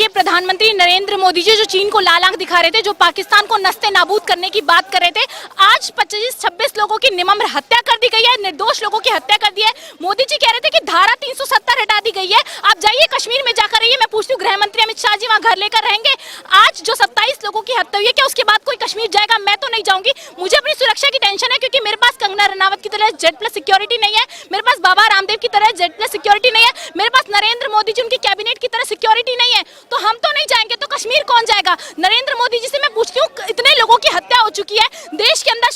के प्रधानमंत्री नरेंद्र मोदी जी जो चीन को लाल आंख दिखा रहे थे, जो पाकिस्तान को नस्ते नाबूद करने की बात कर रहे थे, आज 25-26 लोगों की निर्मम हत्या कर दी गई है, निर्दोष लोगों की हत्या कर दी है। मोदी जी कह रहे थे कि धारा 370 हटा दी गई है। आप जाइए कश्मीर में जाकर रहिए। मैं पूछती हूँ गृह मंत्री अमित शाह जी वहाँ घर लेकर रहेंगे? आज जो 27 लोगों की हत्या हुई है, क्या उसके बाद कोई कश्मीर जाएगा? मैं तो नहीं जाऊंगी। मुझे अपनी सुरक्षा की टेंशन है, क्योंकि मेरे पास कंगना रनावत की तरह Z+ सिक्योरिटी नहीं है, मेरे पास बाबा रामदेव की तरह Z+ सिक्योरिटी नहीं है, मेरे पास नरेंद्र मोदी जी उनकी कैबिनेट की तरह सिक्योरिटी नहीं है। तो हम तो नहीं जाएंगे तो कश्मीर कौन जाएगा? नरेंद्र मोदी जी से मैं पूछती हूँ, इतने लोगों की हत्या हो चुकी है, देश के अंदर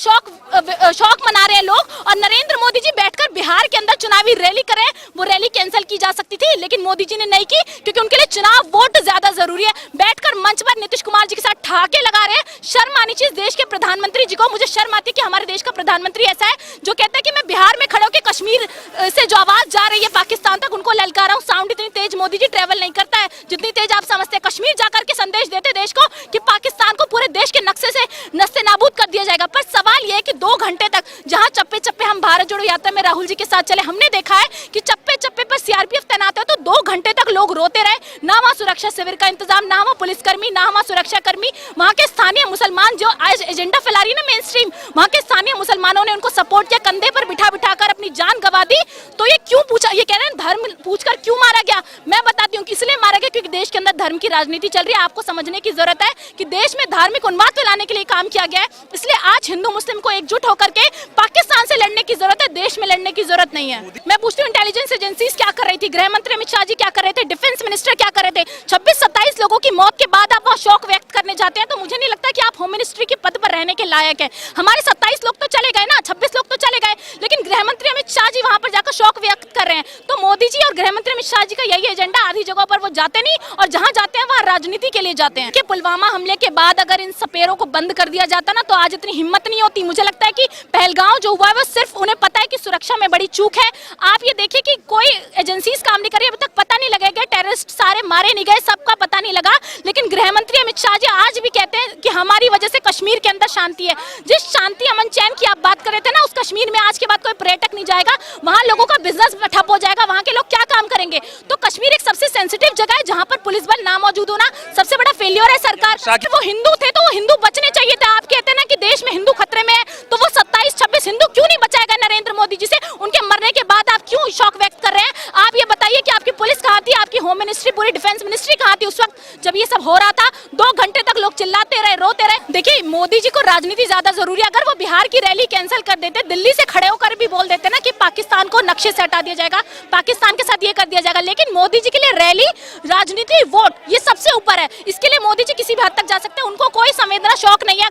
शौक मना रहे हैं लोग, और नरेंद्र मोदी जी बैठकर बिहार के अंदर चुनावी रैली करें। वो रैली कैंसिल की जा सकती थी, लेकिन मोदी जी ने नहीं की, क्योंकि उनके लिए चुनाव वोट ज्यादा जरूरी है। बैठकर मंच पर नीतीश कुमार जी के साथ ठहाके लगा रहे हैं। शर्म आनी चाहिए देश के प्रधानमंत्री जी को। मुझे शर्म आती है कि हमारे देश का प्रधानमंत्री ऐसा है जो कहता है कि मैं बिहार में खड़े होकर कश्मीर से जो आवाज जा रही है पाकिस्तान तक, उनको ललकारा हूं। साउंड इतनी तेज मोदी जी ट्रेवल नहीं करता है जितनी तेज आप समझते हैं। कश्मीर जाकर के संदेश देते देश को कि पाकिस्तान को पूरे देश के नक्शे से नस्ते नाबूद कर दिया जाएगा। पर सवाल यह है कि 2 घंटे तक जहां चप्पे चप्पे हम भारत जोड़ो यात्रा में राहुल जी के साथ चले, हमने देखा है कि चप्पे चप्पे पर सीआरपीएफ तैनात है, तो 2 घंटे तक लोग रोते रहे। ना वहाँ सुरक्षा शिविर का इंतजाम, ना वहाँ पुलिसकर्मी, ना वहाँ सुरक्षा कर्मी। वहाँ के स्थानीय मुसलमान जो आज एजेंडा फैला रही है ना मेन स्ट्रीम, वहाँ के स्थानीय मुसलमानों ने उनको सपोर्ट किया, कंधे पर बिठा बिठा कर अपनी जान गंवा दी। तो ये क्यों पूछा, ये कह रहे हैं धर्म पूछकर क्यों मारा गया? मैं बताती हूँ कि इसलिए मारा गया क्योंकि देश के अंदर धर्म की राजनीति चल रही है। आपको समझने की जरूरत है कि देश में धार्मिक उन्माद फैलाने के लिए काम किया गया है। इसलिए आज हिंदू मुस्लिम को एकजुट होकर के पाकिस्तान से लड़ने की जरूरत है, देश में लड़ने की जरूरत नहीं है। मैं पूछती हूँ इंटेलिजेंस एजेंसीज क्या कर रही थी, गृह मंत्री अमित शाह जी क्या कर रहे थे, डिफेंस मिनिस्टर क्या कर रहे थे? 26-27 लोगों की मौत के बाद आप शौक व्यक्त करने जाते हैं, तो मुझे नहीं लगता कि आप होम मिनिस्ट्री के पद पर रहने के लायक है। हमारे 27 लोग तो चले गए ना, 26 लोग तो चले गए, लेकिन गृह मंत्री अमित शाह जी वहां पर जाकर शौक व्यक्त कर रहे हैं। तो मोदी जी और गृह मंत्री अमित शाह जी का यही एजेंडा। आधी जगहों पर वो जाते नहीं, और जहां जाते हैं वहां राजनीति के लिए जाते हैं। कि पुलवामा हमले के बाद अगर इन सपेरों को बंद कर दिया जाता ना, तो आज इतनी हिम्मत नहीं होती। मुझे लगता है कि पहलगांव जो हुआ है वो सिर्फ उन्हें पता है कि सुरक्षा में बड़ी चूक है। आप ये देखिए कि कोई एजेंसीज काम नहीं कर रही, अभी तक पता नहीं लगेगा टेररिस्ट सारे मारे नहीं गए, सबका पता नहीं लगा। लेकिन गृह मंत्री अमित शाह जी आज भी कहते हैं कि हमारी वजह से कश्मीर के अंदर शांति है। जिस शांति अमन चैन की आप बात कर रहे थे ना, उस कश्मीर में आज के बाद कोई पर्यटक नहीं जाएगा, वहां लोगों का बिजनेस ठप हो जाएगा, वहां के लोग क्या काम करेंगे? तो कश्मीर एक सबसे सेंसिटिव जगह है जहां पर पुलिस बल ना मौजूद होना सबसे बड़ा फेलियर है सरकार। वो हिंदू थे तो वो हिंदू बचने चाहिए थे। आप कहते हैं ना कि देश में हिंदू खतरे में है, तो वो 27-26 हिंदू क्यों नहीं बचाएगा नरेंद्र मोदी जी से? उनके मरने के बाद आप क्यों शौक व्यक्त कर रहे हैं? आप ये बताइए कि आपकी पुलिस कहाँ थी, आपकी होम मिनिस्ट्री, पूरी डिफेंस मिनिस्ट्री कहाँ थी उस वक्त जब ये सब हो रहा था? 2 घंटे तक लोग चिल्लाते रहे, रोते रहे। देखिए मोदी जी को राजनीति ज्यादा जरूरी है। अगर वो बिहार की रैली कैंसिल कर देते, दिल्ली से खड़े होकर भी बोल देते ना कि पाकिस्तान को नक्शे से हटा दिया जाएगा, पाकिस्तान के साथ ये कर दिया जाएगा, लेकिन मोदी जी के लिए रैली, राजनीति, वोट ये सबसे ऊपर है। इसके लिए मोदी जी किसी भी हद तक जा सकते हैं, उनको कोई संवेदना शौक नहीं है।